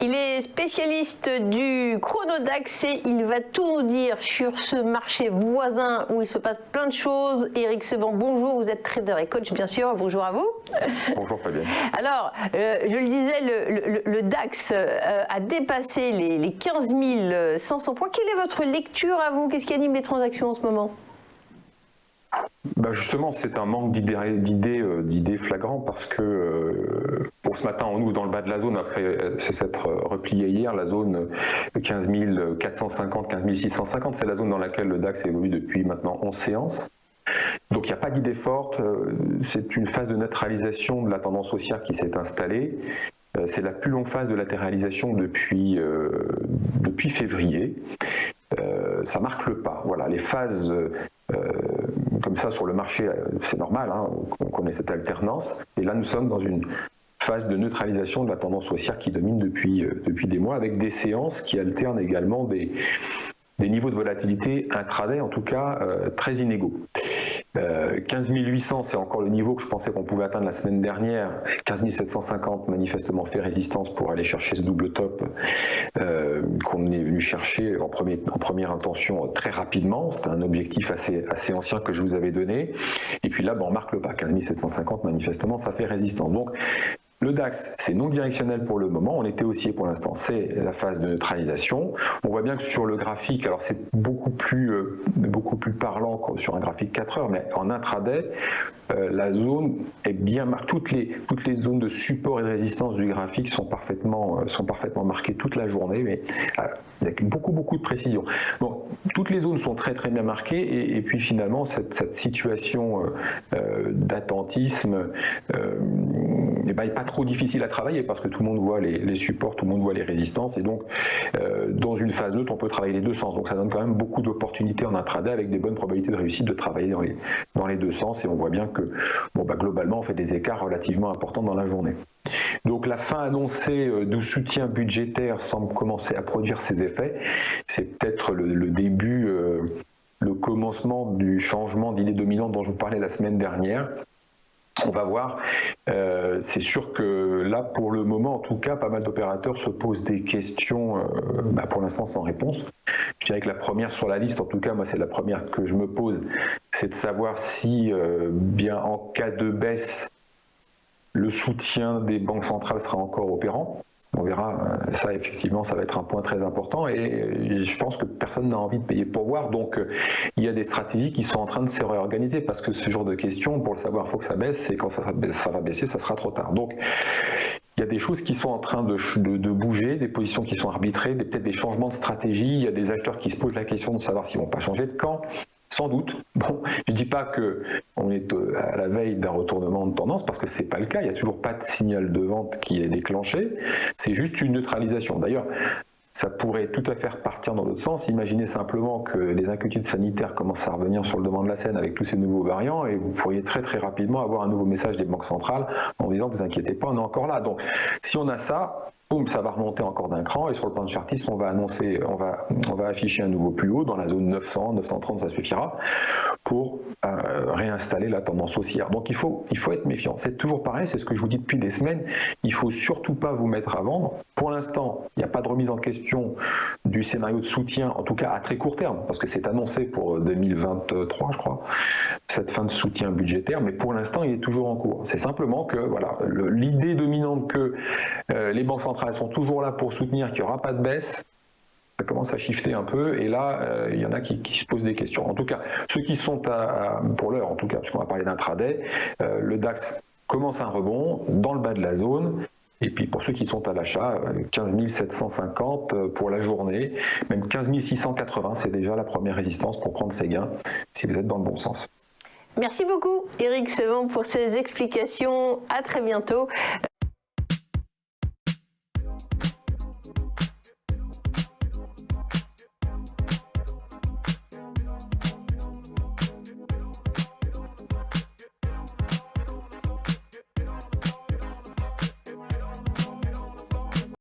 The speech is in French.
Il est spécialiste du chronodax et il va tout nous dire sur ce marché voisin où il se passe plein de choses. Éric Seban, bonjour, vous êtes trader et coach bien sûr, bonjour à vous. Bonjour Fabienne. Alors, je le disais, le DAX a dépassé les 15 500 points. Quelle est votre lecture à vous? Qu'est-ce qui anime les transactions en ce moment? Justement, c'est un manque d'idées flagrantes parce que pour ce matin, on ouvre dans le bas de la zone après s'être replié hier. La zone 15 450, 15 650, c'est la zone dans laquelle le DAX évolue depuis maintenant 11 séances. Donc il n'y a pas d'idée forte, c'est une phase de neutralisation de la tendance haussière qui s'est installée. C'est la plus longue phase de latéralisation depuis février. Ça marque le pas. Voilà, les phases comme ça sur le marché, c'est normal, hein, on connaît cette alternance. Et là, nous sommes dans une phase de neutralisation de la tendance haussière qui domine depuis des mois, avec des séances qui alternent également des niveaux de volatilité intraday, en tout cas très inégaux. 15 800, c'est encore le niveau que je pensais qu'on pouvait atteindre la semaine dernière. 15 750 manifestement fait résistance pour aller chercher ce double top qu'on est venu chercher en première intention très rapidement. C'était un objectif assez ancien que je vous avais donné. Et puis là, on marque le pas. 15 750, manifestement, ça fait résistance. Donc, le DAX, c'est non directionnel pour le moment, on était haussier pour l'instant, c'est la phase de neutralisation. On voit bien que sur le graphique, alors c'est beaucoup plus parlant que sur un graphique 4 heures, mais en intraday, la zone est bien marquée. Toutes les zones de support et de résistance du graphique sont parfaitement marquées toute la journée, mais avec beaucoup de précision. Donc toutes les zones sont très bien marquées et puis finalement cette situation d'attentisme n'est pas trop difficile à travailler parce que tout le monde voit les supports, tout le monde voit les résistances et donc dans une phase neutre on peut travailler les deux sens. Donc ça donne quand même beaucoup d'opportunités en intraday avec des bonnes probabilités de réussite de travailler dans les deux sens et on voit bien que globalement on fait des écarts relativement importants dans la journée. Donc la fin annoncée du soutien budgétaire semble commencer à produire ses effets. C'est peut-être le début, le commencement du changement d'idée dominante dont je vous parlais la semaine dernière. On va voir, c'est sûr que là pour le moment en tout cas pas mal d'opérateurs se posent des questions pour l'instant sans réponse. Je dirais que la première sur la liste, en tout cas moi c'est la première que je me pose, c'est de savoir si bien en cas de baisse le soutien des banques centrales sera encore opérant. On verra, ça effectivement, ça va être un point très important et je pense que personne n'a envie de payer pour voir. Donc il y a des stratégies qui sont en train de se réorganiser parce que ce genre de questions, pour le savoir, il faut que ça baisse et quand ça va baisser, ça sera trop tard. Donc il y a des choses qui sont en train de bouger, des positions qui sont arbitrées, peut-être des changements de stratégie. Il y a des acheteurs qui se posent la question de savoir s'ils ne vont pas changer de camp. Sans doute. Bon, je ne dis pas qu'on est à la veille d'un retournement de tendance parce que ce n'est pas le cas. Il n'y a toujours pas de signal de vente qui est déclenché. C'est juste une neutralisation. D'ailleurs, ça pourrait tout à fait repartir dans l'autre sens. Imaginez simplement que les inquiétudes sanitaires commencent à revenir sur le devant de la scène avec tous ces nouveaux variants et vous pourriez très rapidement avoir un nouveau message des banques centrales en disant « vous inquiétez pas, on est encore là ». Donc, si on a ça, boum, ça va remonter encore d'un cran et sur le plan de chartiste, on va afficher un nouveau plus haut dans la zone 900, 930, ça suffira pour réinstaller la tendance haussière. Donc il faut être méfiant. C'est toujours pareil, c'est ce que je vous dis depuis des semaines. Il ne faut surtout pas vous mettre à vendre. Pour l'instant, il n'y a pas de remise en question du scénario de soutien, en tout cas à très court terme, parce que c'est annoncé pour 2023, je crois, cette fin de soutien budgétaire, mais pour l'instant, il est toujours en cours. C'est simplement que voilà, l'idée dominante que les banques centrales sont toujours là pour soutenir qu'il n'y aura pas de baisse, ça commence à shifter un peu et là il y en a qui se posent des questions. En tout cas, ceux qui sont pour l'heure en tout cas, puisqu'on va parler d'intraday, le DAX commence un rebond dans le bas de la zone. Et puis pour ceux qui sont à l'achat, 15 750 pour la journée, même 15 680, c'est déjà la première résistance pour prendre ses gains si vous êtes dans le bon sens. Merci beaucoup Éric Seban pour ces explications. À très bientôt.